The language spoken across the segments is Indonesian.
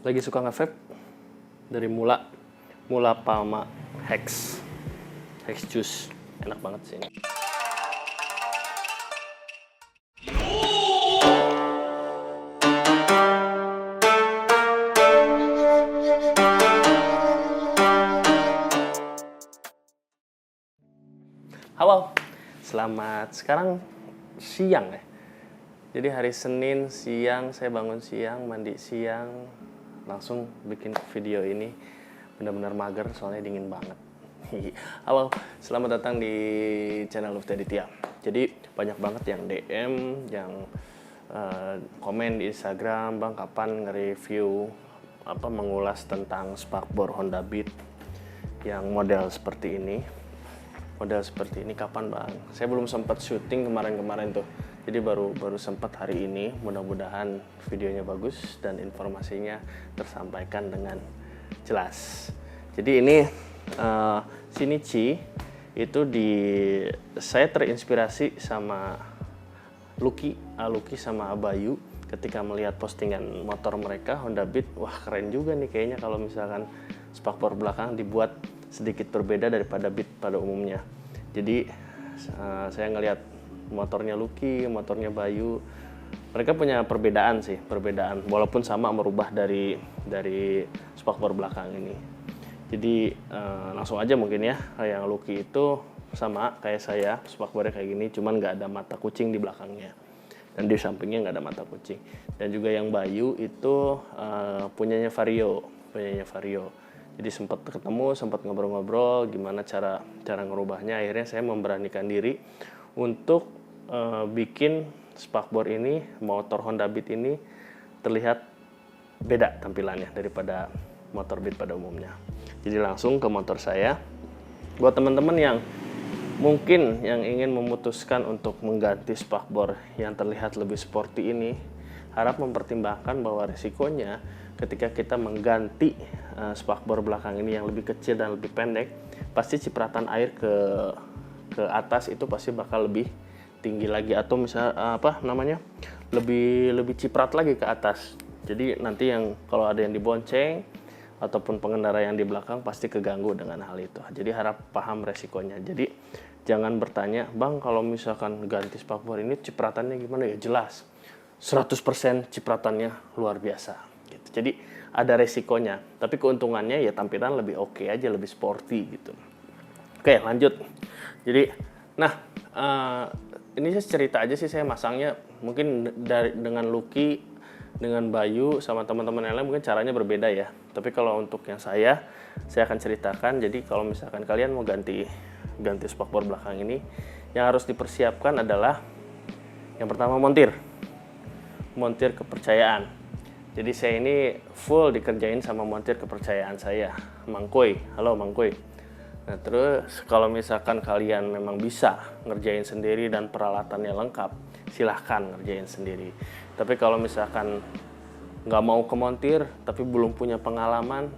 Lagi suka nge-vape dari Mula Palma Hex Juice. Enak banget sih ini. Halo, selamat sekarang siang ya. Jadi hari Senin siang, saya bangun siang, mandi siang, langsung bikin video ini. Benar-benar mager soalnya dingin banget. Halo, selamat datang di channel Lutfi Aditya. Jadi banyak banget yang DM, yang komen di Instagram, bang kapan nge-review mengulas tentang spakbor Honda Beat yang model seperti ini. Model seperti ini kapan bang? Saya belum sempat syuting kemarin tuh. Jadi baru sempat hari ini. Mudah-mudahan videonya bagus dan informasinya tersampaikan dengan jelas. Jadi ini Shinichi itu saya terinspirasi sama Lucky sama Bayu ketika melihat postingan motor mereka Honda Beat. Wah keren juga nih kayaknya kalau misalkan spakbor belakang dibuat sedikit berbeda daripada Beat pada umumnya. Jadi saya ngelihat motornya Lucky, motornya Bayu, mereka punya perbedaan walaupun sama merubah dari spakbor belakang ini. Jadi langsung aja mungkin ya, yang Lucky itu sama kayak saya, spakbornya kayak gini, cuman nggak ada mata kucing di belakangnya dan di sampingnya nggak ada mata kucing. Dan juga yang Bayu itu punyanya Vario. Jadi sempat ketemu, sempat ngobrol-ngobrol gimana cara ngerubahnya. Akhirnya saya memberanikan diri untuk bikin spakbor ini, motor Honda Beat ini terlihat beda tampilannya daripada motor Beat pada umumnya. Jadi langsung ke motor saya. Buat teman-teman yang mungkin yang ingin memutuskan untuk mengganti spakbor yang terlihat lebih sporty ini, harap mempertimbangkan bahwa risikonya ketika kita mengganti spakbor belakang ini yang lebih kecil dan lebih pendek, pasti cipratan air ke atas itu pasti bakal lebih tinggi lagi, atau misalnya lebih ciprat lagi ke atas. Jadi nanti kalau ada yang dibonceng ataupun pengendara yang di belakang pasti keganggu dengan hal itu. Jadi harap paham resikonya. Jadi jangan bertanya, bang kalau misalkan ganti spakbor ini cipratannya gimana ya? Jelas 100% cipratannya luar biasa gitu. Jadi ada resikonya, tapi keuntungannya ya tampilan lebih oke aja, lebih sporty gitu. Oke lanjut. Jadi ini saya cerita aja sih, saya masangnya mungkin dengan Lucky, dengan Bayu sama teman-teman yang lain mungkin caranya berbeda ya. Tapi kalau untuk yang saya akan ceritakan. Jadi kalau misalkan kalian mau ganti spakbor belakang ini, yang harus dipersiapkan adalah yang pertama montir kepercayaan. Jadi saya ini full dikerjain sama montir kepercayaan saya, Mang Koy. Halo Mang Koy. Nah terus kalau misalkan kalian memang bisa ngerjain sendiri dan peralatannya lengkap, silahkan ngerjain sendiri. Tapi kalau misalkan nggak mau ke montir tapi belum punya pengalaman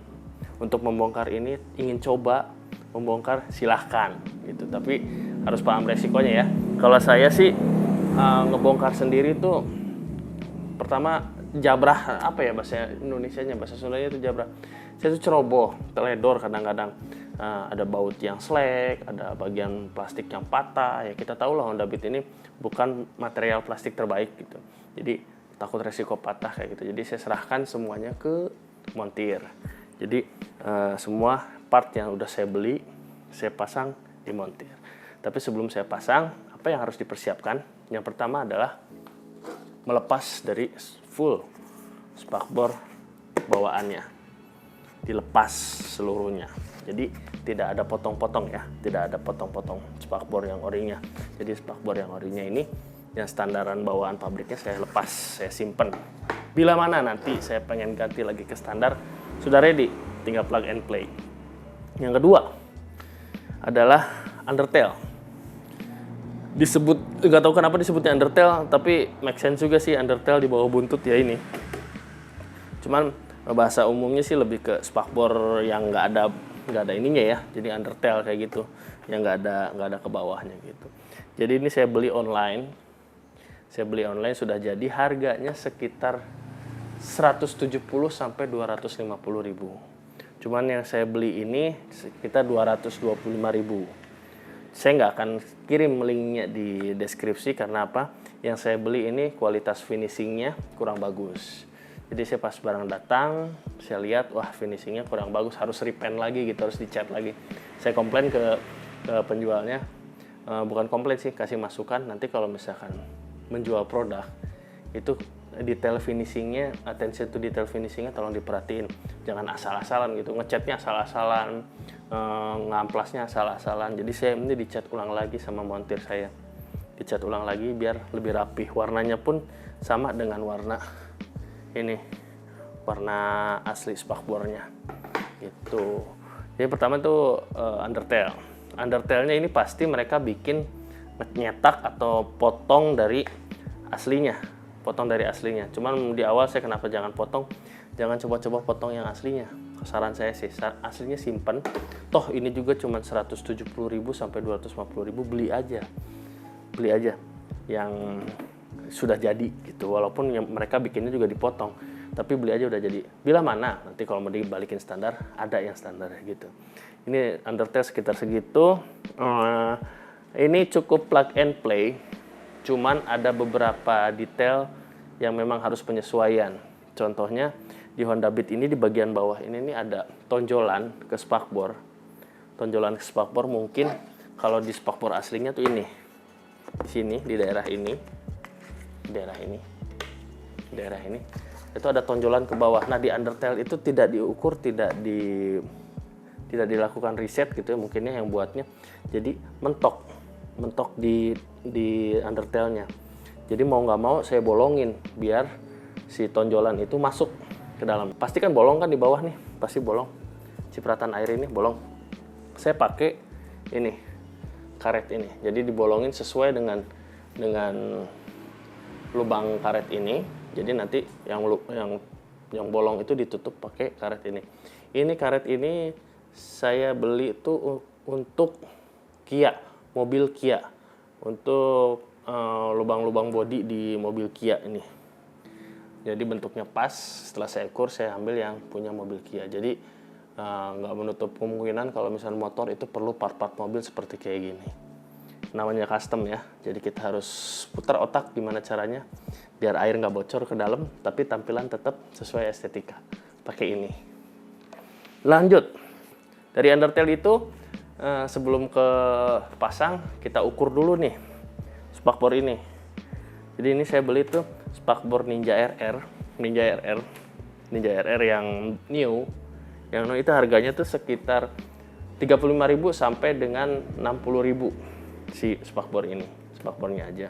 untuk membongkar ini, ingin coba membongkar, silahkan gitu. Tapi harus paham resikonya ya. Kalau saya sih ngebongkar sendiri tuh pertama jabrah, bahasa Indonesianya, bahasa Sundanya itu jabrah. Saya tuh ceroboh, teledor kadang-kadang. Ada baut yang slack, ada bagian plastik yang patah. Ya kita tahu lah Honda Beat ini bukan material plastik terbaik gitu. Jadi takut resiko patah kayak gitu. Jadi saya serahkan semuanya ke montir. Jadi semua part yang udah saya beli, saya pasang di montir. Tapi sebelum saya pasang, apa yang harus dipersiapkan? Yang pertama adalah melepas dari full spakbor bawaannya, dilepas seluruhnya. Jadi tidak ada potong-potong ya, tidak ada potong-potong spakbor yang orinya. Jadi spakbor yang orinya ini yang standaran bawaan pabriknya saya lepas, saya simpen. Bila mana nanti saya pengen ganti lagi ke standar, sudah ready, tinggal plug and play. Yang kedua adalah undertail. Nggak tahu kenapa disebutnya undertail, tapi make sense juga sih undertail di bawah buntut ya ini. Cuman bahasa umumnya sih lebih ke spakbor yang nggak ada ininya ya, jadi undertail kayak gitu, yang nggak ada ke bawahnya gitu. Jadi ini saya beli online sudah jadi, harganya sekitar 170 sampai 250 ribu. Cuman yang saya beli ini sekitar 225 ribu. Saya nggak akan kirim linknya di deskripsi karena apa? Yang saya beli ini kualitas finishingnya kurang bagus. Jadi saya pas barang datang, saya lihat wah finishingnya kurang bagus, harus repaint lagi gitu, harus dicat lagi. Saya komplain ke penjualnya, bukan komplain sih, kasih masukan. Nanti kalau misalkan menjual produk itu detail finishingnya, attention to detail finishingnya tolong diperhatiin, jangan asal-asalan gitu, ngecatnya asal-asalan, ngamplasnya asal-asalan. Jadi saya ini dicat ulang lagi sama montir saya, dicat ulang lagi biar lebih rapih, warnanya pun sama dengan warna ini, warna asli spakbornya gitu. Jadi pertama tuh undertailnya ini pasti mereka bikin nyetak atau potong dari aslinya. Cuman di awal saya kenapa jangan potong, jangan coba-coba potong yang aslinya. Saran saya sih, aslinya simpen. Toh ini juga cuma 170.000 sampai 250.000, beli aja yang sudah jadi gitu. Walaupun yang mereka bikinnya juga dipotong, tapi beli aja udah jadi. Bila mana nanti kalau mau dibalikin standar, ada yang standar gitu. Ini undertail sekitar segitu. Ini cukup plug and play. Cuman ada beberapa detail yang memang harus penyesuaian. Contohnya di Honda Beat ini di bagian bawah ini nih ada tonjolan ke spakbor. Tonjolan ke spakbor mungkin kalau di spakbor aslinya tuh ini. Di sini di daerah ini itu ada tonjolan ke bawah. Nah, di undertail itu tidak diukur, tidak dilakukan riset gitu ya mungkinnya yang buatnya. Jadi mentok di undertailnya. Jadi mau nggak mau saya bolongin biar si tonjolan itu masuk ke dalam. Pasti kan bolong kan di bawah nih, pasti bolong. Cipratan air ini bolong. Saya pakai ini karet ini. Jadi dibolongin sesuai dengan lubang karet ini. Jadi nanti yang bolong itu ditutup pakai karet ini. Ini karet ini saya beli itu untuk mobil Kia, untuk lubang-lubang bodi di mobil Kia ini. Jadi bentuknya pas. Setelah saya ukur, saya ambil yang punya mobil Kia. Jadi nggak menutup kemungkinan kalau misalnya motor itu perlu part-part mobil seperti kayak gini. Namanya custom ya. Jadi kita harus putar otak gimana caranya biar air nggak bocor ke dalam, tapi tampilan tetap sesuai estetika. Pakai ini. Lanjut dari undertail itu. Sebelum ke pasang kita ukur dulu nih spakbor ini. Jadi ini saya beli tuh spakbor Ninja RR yang new itu harganya tuh sekitar 35.000 sampai dengan 60.000 si spakbor ini. Spakbornya aja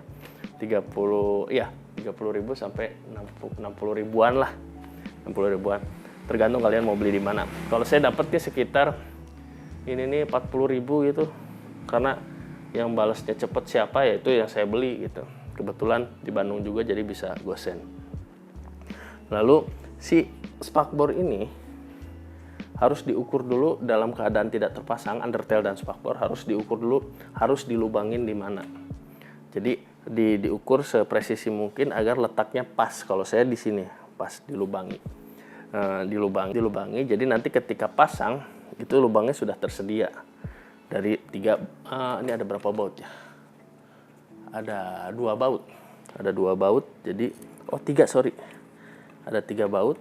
30.000 sampai 60.000-an lah. 60.000-an tergantung kalian mau beli di mana. Kalau saya dapetnya sekitar ini nih 40.000 gitu, karena yang balasnya cepet siapa ya itu yang saya beli gitu. Kebetulan di Bandung juga jadi bisa gosen. Lalu si spakbor ini harus diukur dulu dalam keadaan tidak terpasang. Undertail dan spakbor harus diukur dulu, harus dilubangin di mana. Jadi diukur sepresisi mungkin agar letaknya pas. Kalau saya di sini pas dilubangi, Jadi nanti ketika pasang itu lubangnya sudah tersedia dari 3. Ini ada berapa baut ya? Ada 2 baut. Jadi 3 sorry. Ada 3 baut.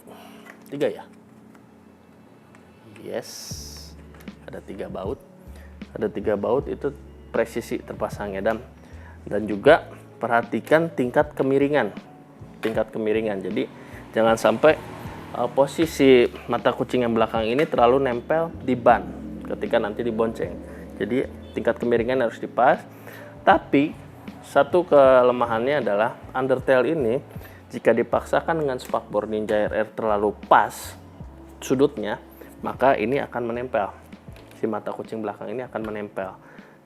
3 ya? Yes. Ada 3 baut. Ada 3 baut itu presisi terpasangnya dan juga perhatikan tingkat kemiringan. Jadi jangan sampai posisi mata kucing yang belakang ini terlalu nempel di ban ketika nanti dibonceng. Jadi tingkat kemiringan harus dipas. Tapi satu kelemahannya adalah undertail ini jika dipaksakan dengan spakbor Ninja RR terlalu pas sudutnya, maka ini akan menempel. Si mata kucing belakang ini akan menempel.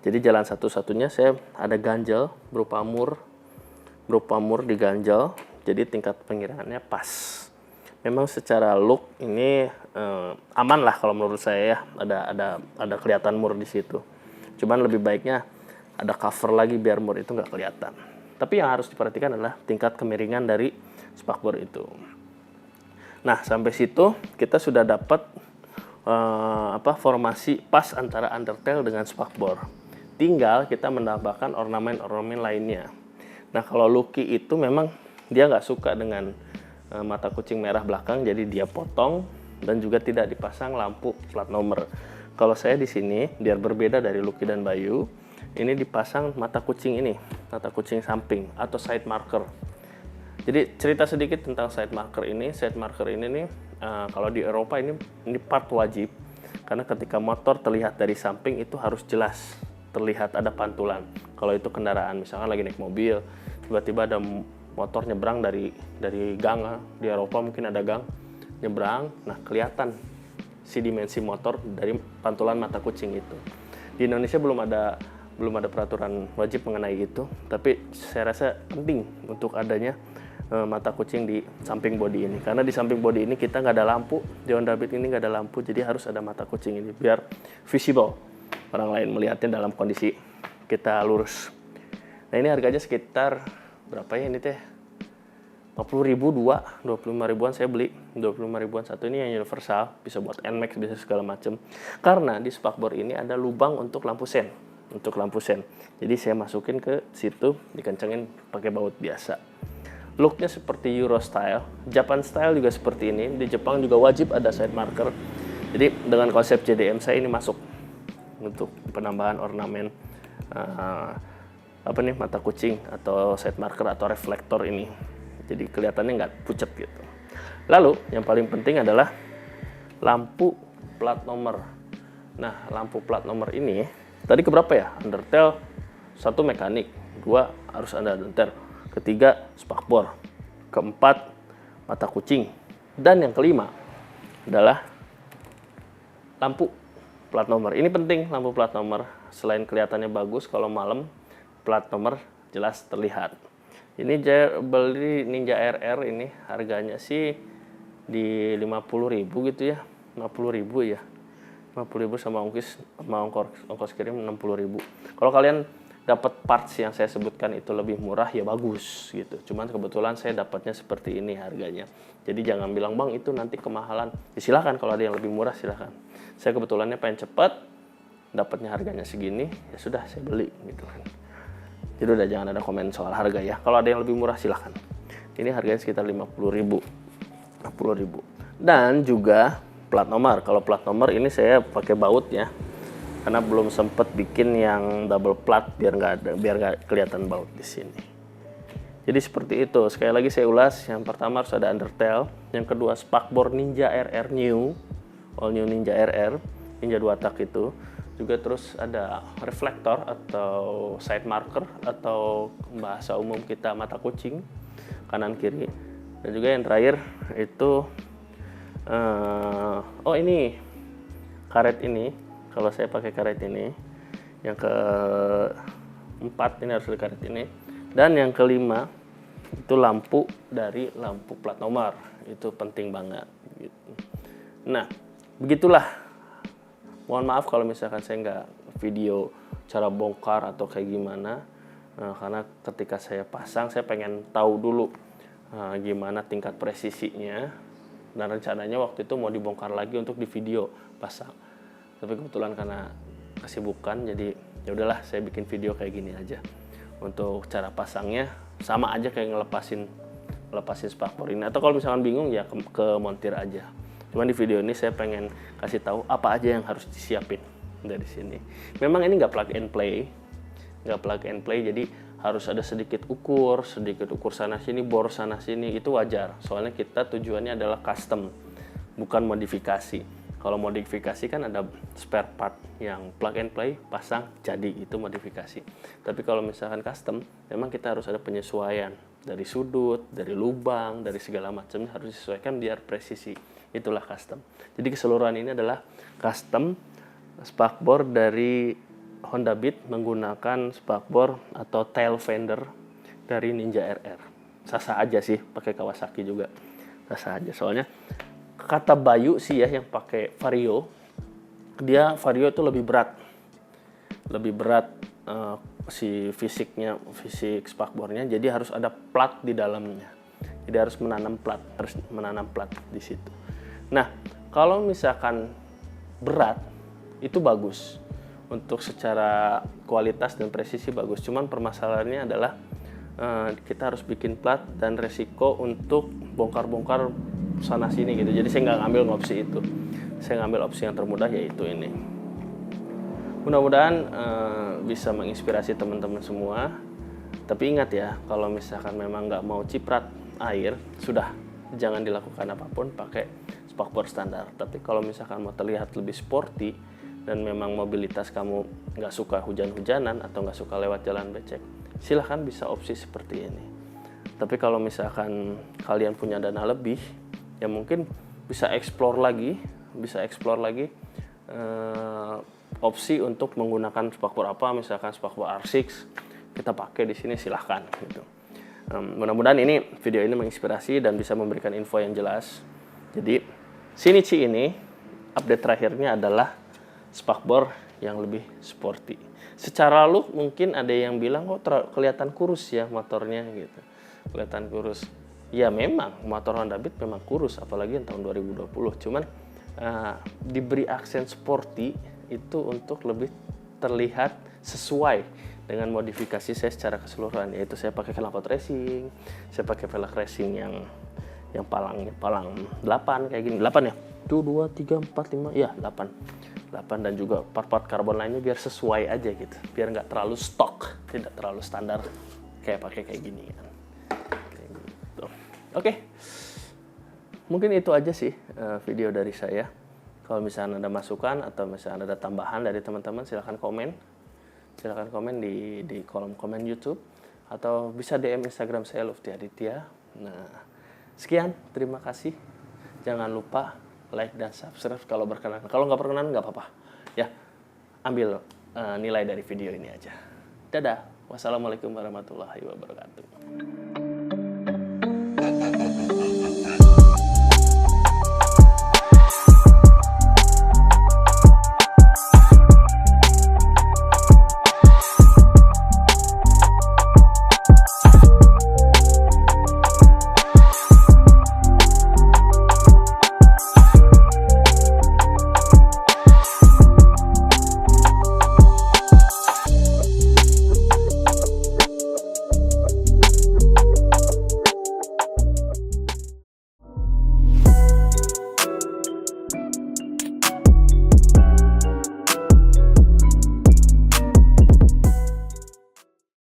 Jadi jalan satu-satunya saya ada ganjel berupa mur diganjel. Jadi tingkat pengiringannya pas. Memang secara look ini aman lah kalau menurut saya ya, ada kelihatan mur di situ. Cuman lebih baiknya ada cover lagi biar mur itu nggak kelihatan. Tapi yang harus diperhatikan adalah tingkat kemiringan dari spakbor itu. Nah, sampai situ kita sudah dapat formasi pas antara undertail dengan spakbor. Tinggal kita menambahkan ornamen-ornamen lainnya. Nah, kalau Lucky itu memang dia nggak suka dengan mata kucing merah belakang, jadi dia potong dan juga tidak dipasang lampu plat nomor. Kalau saya di sini, biar berbeda dari Lucky dan Bayu, ini dipasang mata kucing ini, mata kucing samping atau side marker. Jadi cerita sedikit tentang side marker ini. Side marker ini nih, kalau di Eropa ini part wajib, karena ketika motor terlihat dari samping itu harus jelas terlihat ada pantulan. Kalau itu kendaraan, misalkan lagi naik mobil, tiba-tiba ada motor nyebrang dari gang, di Eropa mungkin ada gang nyebrang, nah kelihatan si dimensi motor dari pantulan mata kucing itu. Di Indonesia belum ada peraturan wajib mengenai itu, tapi saya rasa penting untuk adanya mata kucing di samping bodi ini, karena di samping bodi ini kita nggak ada lampu, di Honda Beat ini nggak ada lampu, jadi harus ada mata kucing ini biar visible, orang lain melihatnya dalam kondisi kita lurus. Nah, ini harganya sekitar berapa ya ini teh? 50.000 dua, 25 ribuan saya beli, 25 ribuan satu. Ini yang universal, bisa buat NMAX, bisa segala macam. Karena di spakbor ini ada lubang untuk lampu sen, Jadi saya masukin ke situ, dikencengin pakai baut biasa. Looknya seperti Euro style, Japan style juga seperti ini. Di Jepang juga wajib ada side marker. Jadi dengan konsep JDM saya ini masuk untuk penambahan ornamen mata kucing atau side marker atau reflektor ini. Jadi kelihatannya nggak pucat gitu. Lalu yang paling penting adalah lampu plat nomor. Nah, lampu plat nomor ini tadi keberapa ya? Undertail, 1 mekanik, 2 harus ada undertail, ketiga spakbor, keempat mata kucing, dan yang kelima adalah lampu plat nomor. Ini penting, lampu plat nomor. Selain kelihatannya bagus, kalau malam plat nomor jelas terlihat. Ini beli Ninja RR ini harganya sih di 50.000 gitu ya, 50.000 ya, 50.000 sama ongkos kirim 60.000. Kalau kalian dapat parts yang saya sebutkan itu lebih murah ya bagus gitu. Cuman kebetulan saya dapatnya seperti ini harganya. Jadi jangan bilang bang itu nanti kemahalan. Ya silakan, kalau ada yang lebih murah silakan. Saya kebetulannya pengen cepat, dapatnya harganya segini, ya sudah saya beli gitu kan. Jadi udah jangan ada komen soal harga ya. Kalau ada yang lebih murah silahkan. Ini harganya sekitar 50.000. Dan juga plat nomor. Kalau plat nomor ini saya pakai baut ya. Karena belum sempet bikin yang double plat biar nggak kelihatan baut di sini. Jadi seperti itu. Sekali lagi saya ulas. Yang pertama harus ada undertail. Yang kedua spakbor Ninja RR New. All New Ninja RR. Ninja 2 tak itu. Juga terus ada reflektor atau side marker atau bahasa umum kita mata kucing kanan kiri. Dan juga yang terakhir itu ini karet ini. Kalau saya pakai karet ini, yang keempat ini harus karet ini, dan yang kelima itu lampu dari lampu plat nomor, itu penting banget. Gitu. Nah, begitulah. Mohon maaf kalau misalkan saya nggak video cara bongkar atau kayak gimana, karena ketika saya pasang saya pengen tahu dulu gimana tingkat presisinya, dan rencananya waktu itu mau dibongkar lagi untuk di video pasang. Tapi kebetulan karena kesibukan jadi ya udahlah saya bikin video kayak gini aja. Untuk cara pasangnya sama aja kayak ngelepasin spakbor ini, atau kalau misalkan bingung ya ke montir aja. Cuman di video ini saya pengen kasih tahu apa aja yang harus disiapin dari sini. Memang ini nggak plug and play, jadi harus ada sedikit ukur sana sini, bor sana sini, itu wajar. Soalnya kita tujuannya adalah custom, bukan modifikasi. Kalau modifikasi kan ada spare part yang plug and play, pasang, jadi itu modifikasi. Tapi kalau misalkan custom, memang kita harus ada penyesuaian dari sudut, dari lubang, dari segala macamnya harus disesuaikan biar presisi. Itulah custom. Jadi keseluruhan ini adalah custom spakbor dari Honda Beat menggunakan spakbor atau tail fender dari Ninja RR. Sasa aja sih, pakai Kawasaki juga. Sasa aja. Soalnya kata Bayu sih ya yang pakai Vario, Vario itu lebih berat. Fisik spakbornya, jadi harus ada plat di dalamnya. Jadi harus menanam plat di situ. Nah, kalau misalkan berat itu bagus. Untuk secara kualitas dan presisi bagus. Cuman permasalahannya adalah kita harus bikin plat dan resiko untuk bongkar-bongkar sana sini gitu. Jadi saya nggak ngambil opsi itu. Saya ngambil opsi yang termudah, yaitu ini. Mudah-mudahan bisa menginspirasi teman-teman semua. Tapi ingat ya, kalau misalkan memang nggak mau ciprat air, sudah jangan dilakukan apapun, pakai spakbor standar. Tapi kalau misalkan mau terlihat lebih sporty dan memang mobilitas kamu nggak suka hujan-hujanan atau nggak suka lewat jalan becek, silahkan bisa opsi seperti ini. Tapi kalau misalkan kalian punya dana lebih, ya mungkin bisa explore lagi opsi untuk menggunakan spakbor apa, misalkan spakbor R6 kita pakai di sini, silahkan gitu. Mudah-mudahan ini video ini menginspirasi dan bisa memberikan info yang jelas. Jadi Shinichi ini update terakhirnya adalah spakbor yang lebih sporty. Secara look mungkin ada yang bilang kelihatan kurus ya motornya gitu. Kelihatan kurus. Ya memang motor Honda Beat memang kurus, apalagi yang tahun 2020. Cuman diberi aksen sporty itu untuk lebih terlihat sesuai dengan modifikasi saya secara keseluruhan, yaitu saya pakai knalpot racing, saya pakai velg racing yang palang 8 kayak gini. 8 ya? 1 2 3 4 5 ya 8 dan juga part-part karbon lainnya biar sesuai aja gitu, biar nggak terlalu stok, tidak terlalu standar kayak pakai kayak gini kan. Kayak gitu. Oke, mungkin itu aja sih video dari saya. Kalau misalnya ada masukan atau misalnya ada tambahan dari teman-teman, silahkan komen di kolom komen YouTube atau bisa DM Instagram saya Lufty Aditya. Nah, sekian, terima kasih. Jangan lupa like dan subscribe kalau berkenan. Kalau nggak berkenan nggak apa-apa. Ya, ambil nilai dari video ini aja. Dadah. Wassalamualaikum warahmatullahi wabarakatuh.